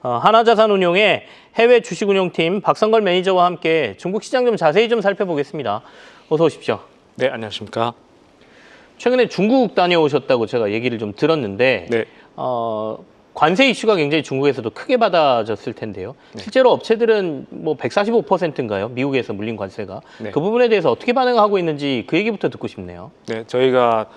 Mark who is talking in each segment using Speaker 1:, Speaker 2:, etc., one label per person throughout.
Speaker 1: 하나자산운용의 해외 주식운용팀 박성걸 매니저와 함께 중국 시장 좀 자세히 좀 살펴보겠습니다. 어서 오십시오.
Speaker 2: 네, 안녕하십니까.
Speaker 1: 최근에 중국 다녀오셨다고 제가 얘기를 좀 들었는데
Speaker 2: 네.
Speaker 1: 관세 이슈가 굉장히 중국에서도 크게 받아졌을 텐데요.
Speaker 2: 네.
Speaker 1: 실제로 업체들은 뭐 145%인가요? 미국에서 물린 관세가.
Speaker 2: 네.
Speaker 1: 그 부분에 대해서 어떻게 반응하고 있는지 그 얘기부터 듣고 싶네요.
Speaker 2: 네, 저희가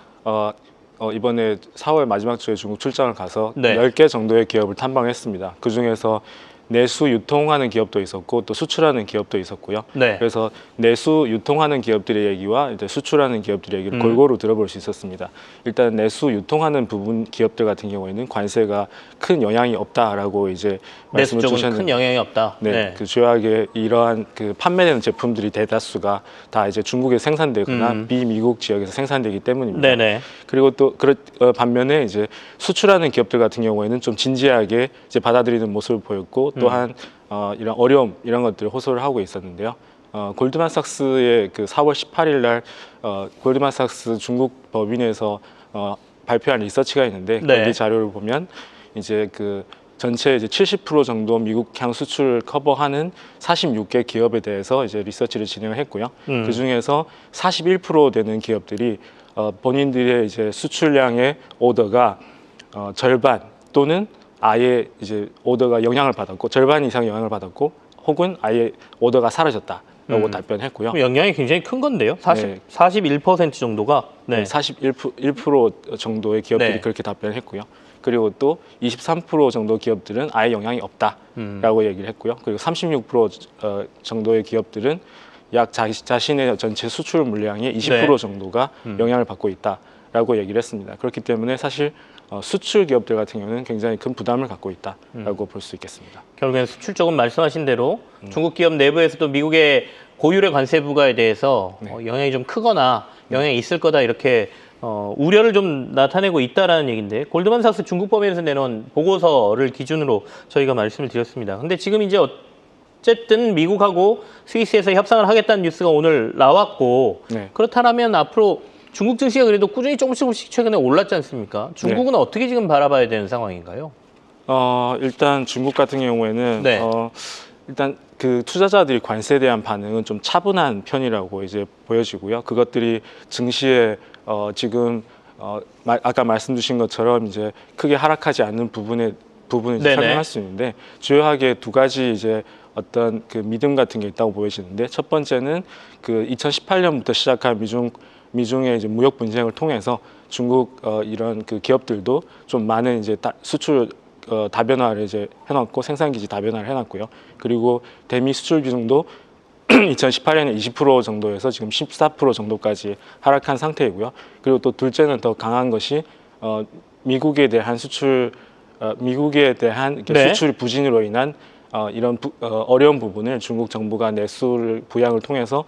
Speaker 2: 이번에 4월 마지막 주에 중국 출장을 가서
Speaker 1: 네.
Speaker 2: 10개 정도의 기업을 탐방했습니다. 그중에서 내수 유통하는 기업도 있었고 또 수출하는 기업도 있었고요.
Speaker 1: 네.
Speaker 2: 그래서 내수 유통하는 기업들의 얘기와 이제 수출하는 기업들의 얘기를 골고루 들어볼 수 있었습니다. 일단 내수 유통하는 부분 기업들 같은 경우에는 관세가 큰 영향이 없다라고 이제
Speaker 1: 내수
Speaker 2: 말씀을
Speaker 1: 쪽은
Speaker 2: 주셨는데,
Speaker 1: 큰 영향이 없다.
Speaker 2: 네, 그 주요하게 이러한 그 판매되는 제품들이 대다수가 다 이제 중국에 생산되거나 비미국 지역에서 생산되기 때문입니다.
Speaker 1: 네네.
Speaker 2: 그리고 또 반면에 이제 수출하는 기업들 같은 경우에는 좀 진지하게 이제 받아들이는 모습을 보였고 또한 이런 어려움 이런 것들을 호소를 하고 있었는데요. 골드만삭스의 그 4월 18일 날 골드만삭스 중국 법인에서 발표한 리서치가 있는데
Speaker 1: 네.
Speaker 2: 거기 자료를 보면 이제 그 전체 이제 70% 정도 미국 향 수출을 커버하는 46개 기업에 대해서 이제 리서치를 진행을 했고요. 그 중에서 41% 되는 기업들이 본인들의 이제 수출량의 오더가 절반 또는 아예 이제 오더가 영향을 받았고 절반 이상 영향을 받았고 혹은 아예 오더가 사라졌다라고 답변했고요.
Speaker 1: 그럼 영향이 굉장히 큰 건데요. 41% 정도가.
Speaker 2: 네, 41% 정도의 기업들이
Speaker 1: 네.
Speaker 2: 그렇게 답변했고요. 그리고 또 23% 정도 기업들은 아예 영향이 없다라고 얘기를 했고요. 그리고 36% 정도의 기업들은 약 자신의 전체 수출 물량의 20%
Speaker 1: 네.
Speaker 2: 정도가 영향을 받고 있다라고 얘기를 했습니다. 그렇기 때문에 사실 수출 기업들 같은 경우는 굉장히 큰 부담을 갖고 있다라고 볼 수 있겠습니다.
Speaker 1: 결국엔 수출 쪽은 말씀하신 대로 중국 기업 내부에서도 미국의 고율의 관세 부과에 대해서 영향이 좀 크거나 영향이 있을 거다 이렇게 우려를 좀 나타내고 있다라는 얘기인데 골드만삭스 중국 법인에서 내놓은 보고서를 기준으로 저희가 말씀을 드렸습니다. 근데 지금 이제 어쨌든 미국하고 스위스에서 협상을 하겠다는 뉴스가 오늘 나왔고
Speaker 2: 네.
Speaker 1: 그렇다면 앞으로 중국 증시가 그래도 꾸준히 조금씩 최근에 올랐지 않습니까? 중국은 어떻게 지금 바라봐야 되는 상황인가요?
Speaker 2: 일단 중국 같은 경우에는
Speaker 1: 네.
Speaker 2: 일단 그 투자자들이 관세에 대한 반응은 좀 차분한 편이라고 이제 보여지고요. 그것들이 증시에 지금 아까 말씀 주신 것처럼 이제 크게 하락하지 않는 부분을 이제 설명할 수 있는데 주요하게 두 가지 이제 어떤 그 믿음 같은 게 있다고 보여지는데 첫 번째는 그 2018년부터 시작한 미중의 이제 무역 분쟁을 통해서 중국 이런 그 기업들도 좀 많은 이제 수출 다변화를 이제 해놨고 생산 기지 다변화를 해놨고요. 그리고 대미 수출 비중도 2018년에 20% 정도에서 지금 14% 정도까지 하락한 상태이고요. 그리고 또 둘째는 더 강한 것이 미국에 대한 수출 수출 부진으로 인한 이런 어려운 부분을 중국 정부가 내수를 부양을 통해서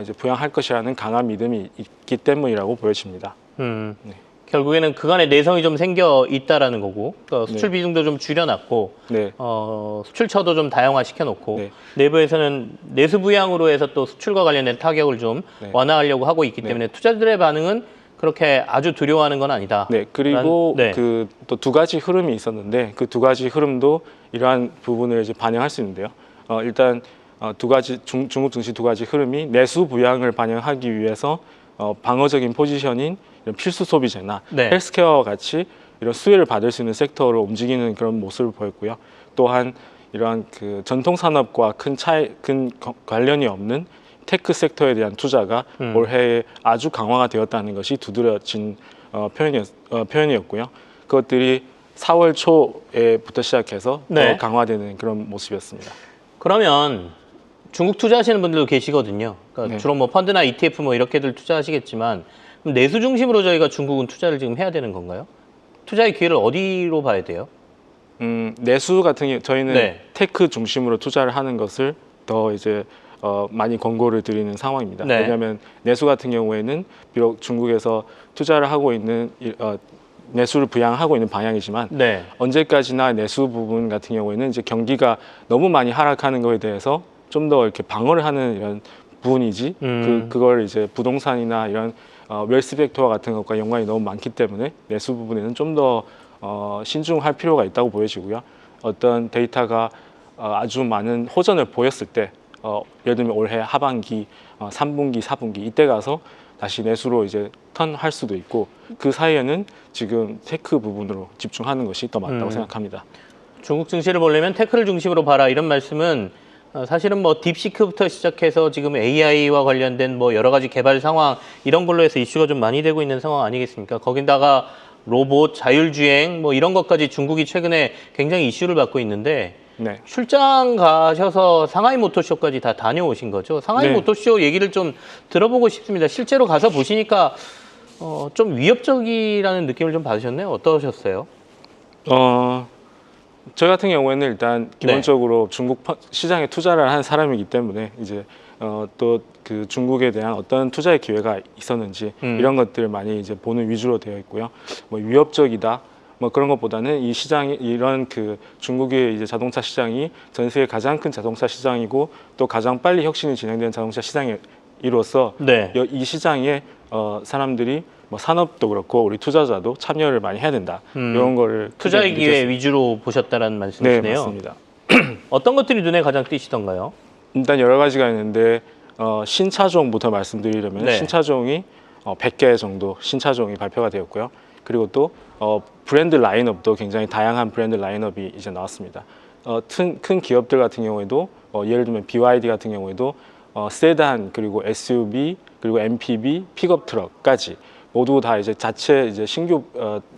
Speaker 2: 이제 부양할 것이라는 강한 믿음이 있기 때문이라고 보여집니다.
Speaker 1: 네. 결국에는 그간에 내성이 좀 생겨 있다라는 거고 그러니까 수출
Speaker 2: 네.
Speaker 1: 비중도 좀 줄여놨고
Speaker 2: 네.
Speaker 1: 수출처도 좀 다양화 시켜놓고
Speaker 2: 네.
Speaker 1: 내부에서는 내수 부양으로 해서 또 수출과 관련된 타격을 좀 완화하려고 하고 있기 때문에 투자자들의 반응은 그렇게 아주 두려워하는 건 아니다.
Speaker 2: 네, 그리고 그 또 두 가지 흐름이 있었는데 그 두 가지 흐름도 이러한 부분을 이제 반영할 수 있는데요. 일단 두 가지 중국 증시 두 가지 흐름이 내수 부양을 반영하기 위해서 방어적인 포지션인 이런 필수 소비재나 헬스케어와 같이 이런 수혜를 받을 수 있는 섹터로 움직이는 그런 모습을 보였고요. 또한 이러한 그 전통 산업과 큰 관련이 없는 테크 섹터에 대한 투자가 올해에 아주 강화가 되었다는 것이 두드러진 표현이었고요. 그것들이 4월 초에부터 시작해서 더 강화되는 그런 모습이었습니다.
Speaker 1: 그러면 중국 투자하시는 분들도 계시거든요. 그러니까 주로 뭐 펀드나 ETF 뭐 이렇게들 투자하시겠지만 그럼 내수 중심으로 저희가 중국은 투자를 지금 해야 되는 건가요? 투자의 기회를 어디로 봐야 돼요?
Speaker 2: 내수 같은 경우 저희는 테크 중심으로 투자를 하는 것을 더 이제 많이 권고를 드리는 상황입니다. 왜냐하면 내수 같은 경우에는 비록 중국에서 투자를 하고 있는 내수를 부양하고 있는 방향이지만 언제까지나 내수 부분 같은 경우에는 이제 경기가 너무 많이 하락하는 것에 대해서 좀 더 이렇게 방어를 하는 이런 부분이지 그걸 이제 부동산이나 이런 웰스 벡터와 같은 것과 연관이 너무 많기 때문에 내수 부분에는 좀 더 신중할 필요가 있다고 보여지고요. 어떤 데이터가 아주 많은 호전을 보였을 때 예를 들면 올해 하반기, 3분기, 4분기 이때 가서 다시 내수로 이제 턴할 수도 있고 그 사이에는 지금 테크 부분으로 집중하는 것이 더 맞다고 생각합니다.
Speaker 1: 중국 증시를 보려면 테크를 중심으로 봐라 이런 말씀은 사실은 뭐 딥시크부터 시작해서 지금 AI와 관련된 뭐 여러 가지 개발 상황 이런 걸로 해서 이슈가 좀 많이 되고 있는 상황 아니겠습니까? 거긴다가 로봇, 자율주행 뭐 이런 것까지 중국이 최근에 굉장히 이슈를 받고 있는데
Speaker 2: 네.
Speaker 1: 출장 가셔서 상하이 모터쇼까지 다 다녀오신 거죠? 상하이
Speaker 2: 네.
Speaker 1: 모터쇼 얘기를 좀 들어보고 싶습니다. 실제로 가서 보시니까 좀 위협적이라는 느낌을 좀 받으셨나요? 어떠셨어요?
Speaker 2: 저 같은 경우에는 일단 기본적으로 중국 시장에 투자를 한 사람이기 때문에 이제 또 그 중국에 대한 어떤 투자의 기회가 있었는지 이런 것들을 많이 이제 보는 위주로 되어 있고요. 뭐 위협적이다. 뭐 그런 것보다는 이 시장이 이런 그 중국의 이제 자동차 시장이 전 세계 가장 큰 자동차 시장이고 또 가장 빨리 혁신이 진행되는 자동차 시장이로서
Speaker 1: 네.
Speaker 2: 이 시장에 사람들이 뭐 산업도 그렇고 우리 투자자도 참여를 많이 해야 된다. 이런 거를
Speaker 1: 투자의
Speaker 2: 크게
Speaker 1: 기회
Speaker 2: 느꼈습니다.
Speaker 1: 위주로 보셨다라는
Speaker 2: 네,
Speaker 1: 말씀이시네요.
Speaker 2: 맞습니다.
Speaker 1: 어떤 것들이 눈에 가장 띄시던가요?
Speaker 2: 일단 여러 가지가 있는데 신차종부터 말씀드리려면
Speaker 1: 네.
Speaker 2: 신차종이 100개 정도 신차종이 발표가 되었고요. 그리고 또 브랜드 라인업도 굉장히 다양한 브랜드 라인업이 이제 나왔습니다. 큰 기업들 같은 경우에도 예를 들면 BYD 같은 경우에도 세단 그리고 SUV 그리고 MPV, 픽업 트럭까지 모두 다 이제 자체 신규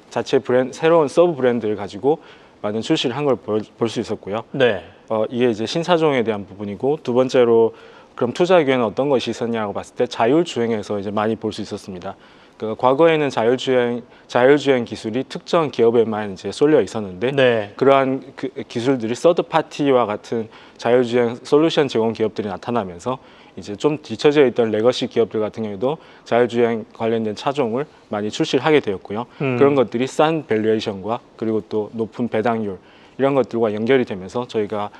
Speaker 2: 자체 브랜드 새로운 서브 브랜드를 가지고 많은 출시를 한 걸 볼 수 있었고요.
Speaker 1: 네.
Speaker 2: 이게 이제 신차종에 대한 부분이고 두 번째로 그럼 투자 기회는 어떤 것이 있었냐고 봤을 때 자율주행에서 이제 많이 볼 수 있었습니다. 그 과거에는 자율주행 기술이 특정 기업에만 이제 쏠려 있었는데
Speaker 1: 네.
Speaker 2: 그러한 그 기술들이 서드 파티와 같은 자율주행 솔루션 제공 기업들이 나타나면서 이제 좀 뒤처져 있던 레거시 기업들 같은 경우에도 자율주행 관련된 차종을 많이 출시를 하게 되었고요. 그런 것들이 싼 밸류에이션과 그리고 또 높은 배당률 이런 것들과 연결이 되면서 저희가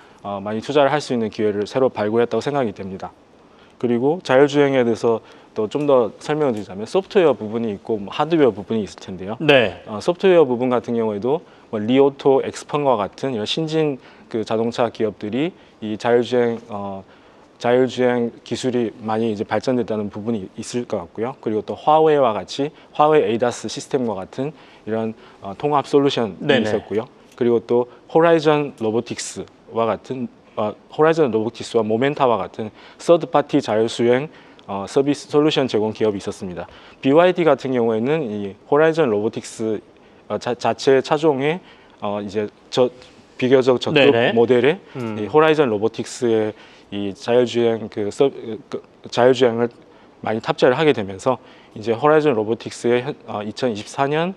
Speaker 2: 많이 투자를 할 수 있는 기회를 새로 발굴했다고 생각이 됩니다. 그리고 자율주행에 대해서 또 좀 더 설명을 드리자면 소프트웨어 부분이 있고 뭐 하드웨어 부분이 있을 텐데요.
Speaker 1: 네.
Speaker 2: 소프트웨어 부분 같은 경우에도 뭐 리오토, 엑스펀과 같은 이런 신진 그 자동차 기업들이 이 자율주행 기술이 많이 이제 발전됐다는 부분이 있을 것 같고요. 그리고 또 화웨이와 같이 화웨이 에이다스 시스템과 같은 이런 통합 솔루션이
Speaker 1: 네네.
Speaker 2: 있었고요. 그리고 또 호라이전 로보틱스와 같은 호라이전 로보틱스와 모멘타와 같은 서드 파티 자율주행 서비스 솔루션 제공 기업이 있었습니다. BYD 같은 경우에는 이 호라이전 로보틱스 자체 차종에 이제 비교적 저급
Speaker 1: 네네.
Speaker 2: 모델의 이 호라이전 로보틱스의 이 자율주행을 많이 탑재를 하게 되면서 이제 호라이전 로보틱스의 2024년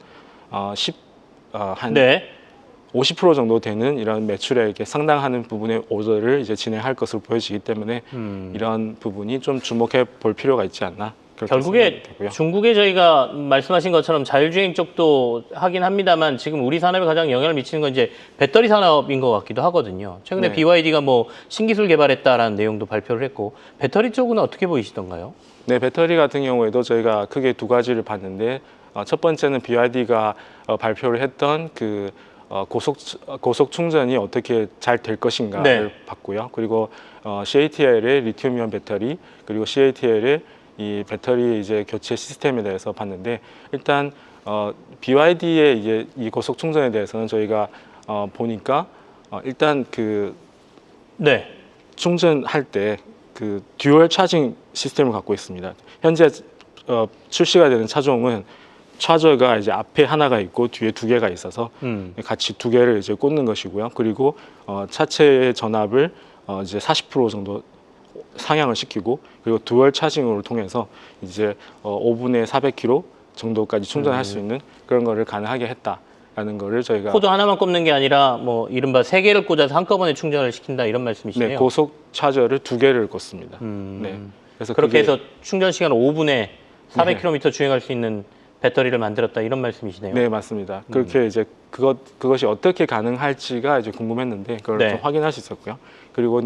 Speaker 2: 한
Speaker 1: 네.
Speaker 2: 50% 정도 되는 이런 매출액에 상당하는 부분의 오더를 이제 진행할 것으로 보여지기 때문에 이런 부분이 좀 주목해 볼 필요가 있지 않나. 그렇게
Speaker 1: 결국에
Speaker 2: 생각이 되고요.
Speaker 1: 중국에 저희가 말씀하신 것처럼 자율주행 쪽도 하긴 합니다만 지금 우리 산업에 가장 영향을 미치는 건 이제 배터리 산업인 것 같기도 하거든요. 최근에
Speaker 2: 네.
Speaker 1: BYD가 뭐 신기술 개발했다라는 내용도 발표를 했고 배터리 쪽은 어떻게 보이시던가요?
Speaker 2: 네, 배터리 같은 경우에도 저희가 크게 두 가지를 봤는데 첫 번째는 BYD가 발표를 했던 그 고속 충전이 어떻게 잘 될 것인가를
Speaker 1: 네.
Speaker 2: 봤고요. 그리고 CATL의 리튬이온 배터리 그리고 CATL의 이 배터리 이제 교체 시스템에 대해서 봤는데 일단 BYD의 이제 이 고속 충전에 대해서는 저희가 보니까 일단 그
Speaker 1: 네.
Speaker 2: 충전할 때 그 듀얼 차징 시스템을 갖고 있습니다. 현재 출시가 되는 차종은 차저가 이제 앞에 하나가 있고 뒤에 두 개가 있어서 같이 두 개를 이제 꽂는 것이고요. 그리고 차체의 전압을 이제 40% 정도 상향을 시키고 그리고 듀얼 차징을 통해서 이제 5분에 400km 정도까지 충전할 수 있는 그런 거를 가능하게 했다라는 거를 저희가
Speaker 1: 코드 하나만 꼽는 게 아니라 뭐 이른바 세 개를 꽂아서 한꺼번에 충전을 시킨다 이런 말씀이시네요.
Speaker 2: 네, 고속 차저를 두 개를 꽂습니다. 네, 그래서
Speaker 1: 그렇게
Speaker 2: 그게-
Speaker 1: 해서 충전 시간 5분에 400km 주행할 수 있는 배터리를 만들었다 이런 말씀이시네요.
Speaker 2: 네, 맞습니다. 그렇게 이제 그것이 어떻게 가능할지가 이제 궁금했는데 그걸
Speaker 1: 네.
Speaker 2: 좀 확인할 수 있었고요. 그리고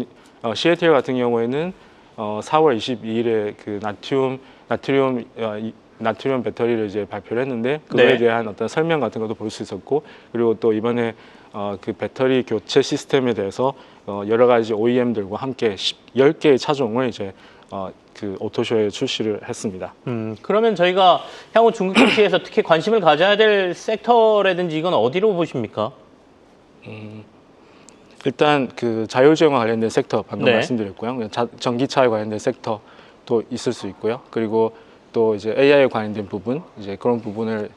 Speaker 2: CATL 같은 경우에는 4월 22일에 그 나트륨 배터리를 이제 발표를 했는데 그거에
Speaker 1: 네.
Speaker 2: 대한 어떤 설명 같은 것도 볼 수 있었고 그리고 또 이번에 그 배터리 교체 시스템에 대해서 여러 가지 OEM들과 함께 10개의 차종을 이제 그 오토쇼에 출시를 했습니다.
Speaker 1: 그러면 저희가 향후 중국 증시에서 특히 관심을 가져야 될 섹터라든지 이건 어디로 보십니까?
Speaker 2: 일단 그 자율주행과 관련된 섹터 방금
Speaker 1: 네.
Speaker 2: 말씀드렸고요. 전기차에 관련된 섹터도 있을 수 있고요. 그리고 또 이제 AI에 관련된 부분, 이제 그런 부분을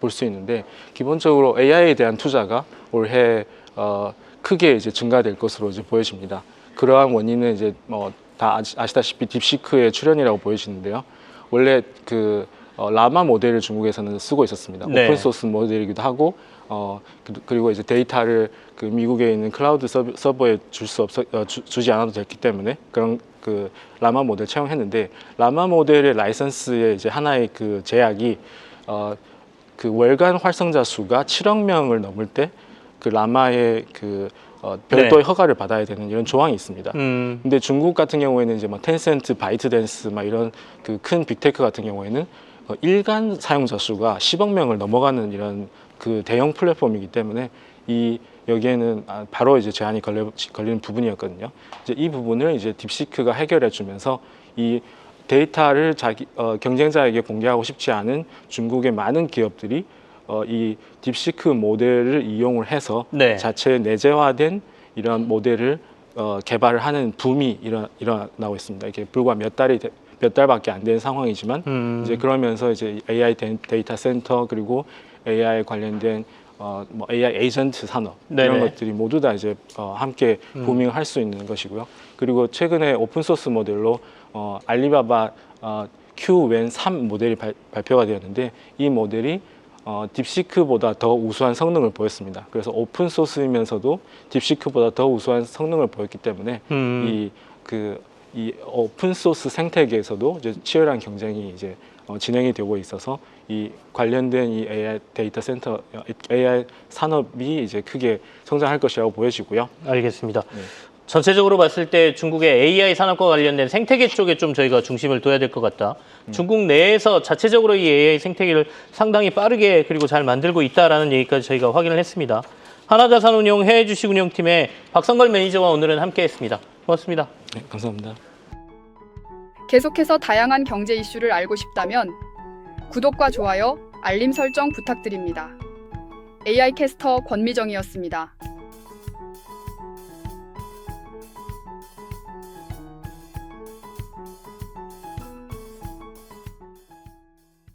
Speaker 2: 볼 수 있는데 기본적으로 AI에 대한 투자가 올해 크게 이제 증가될 것으로 이제 보여집니다. 그러한 원인은 이제 다 아시다시피 딥시크의 출현이라고 보여지는데요. 원래 그 라마 모델을 중국에서는 쓰고 있었습니다.
Speaker 1: 네.
Speaker 2: 오픈 소스 모델이기도 하고 그리고 이제 데이터를 그 미국에 있는 클라우드 서버에 주지 않아도 됐기 때문에 그런 그 라마 모델 채용했는데 라마 모델의 라이선스의 이제 하나의 그 제약이 그 월간 활성자 수가 7억 명을 넘을 때 그 라마의 그 별도의 허가를 받아야 되는 이런 조항이 있습니다. 근데 중국 같은 경우에는 이제 뭐 텐센트, 바이트댄스 막 이런 그 큰 빅테크 같은 경우에는 일간 사용자 수가 10억 명을 넘어가는 이런 그 대형 플랫폼이기 때문에 여기에는 바로 이제 제한이 걸리는 부분이었거든요. 이제 이 부분을 이제 딥시크가 해결해 주면서 이 데이터를 경쟁자에게 공개하고 싶지 않은 중국의 많은 기업들이 이 딥시크 모델을 이용을 해서
Speaker 1: 네.
Speaker 2: 자체 내재화된 이런 모델을 개발을 하는 붐이 일어나고 있습니다. 이게 불과 몇 달밖에 안 된 상황이지만 이제 그러면서 이제 AI 데이터 센터 그리고 AI 관련된 뭐 AI 에이전트 산업 이런
Speaker 1: 네네.
Speaker 2: 것들이 모두 다 이제 함께 부밍을 할 수 있는 것이고요. 그리고 최근에 오픈 소스 모델로 알리바바 QWEN 3 모델이 발표가 되었는데 이 모델이 딥시크보다 더 우수한 성능을 보였습니다. 그래서 오픈 소스이면서도 딥시크보다 더 우수한 성능을 보였기 때문에 이 오픈 소스 생태계에서도 이제 치열한 경쟁이 이제 진행이 되고 있어서 이 관련된 이 AI 데이터 센터, AI 산업이 이제 크게 성장할 것이라고 보여지고요.
Speaker 1: 알겠습니다.
Speaker 2: 네.
Speaker 1: 전체적으로 봤을 때 중국의 AI 산업과 관련된 생태계 쪽에 좀 저희가 중심을 둬야 될 것 같다. 중국 내에서 자체적으로 이 AI 생태계를 상당히 빠르게 그리고 잘 만들고 있다라는 얘기까지 저희가 확인을 했습니다. 하나자산운용 해외주식운용팀의 박성걸 매니저와 오늘은 함께했습니다. 고맙습니다.
Speaker 2: 네, 감사합니다.
Speaker 3: 계속해서 다양한 경제 이슈를 알고 싶다면 구독과 좋아요, 알림 설정 부탁드립니다. AI 캐스터 권미정이었습니다.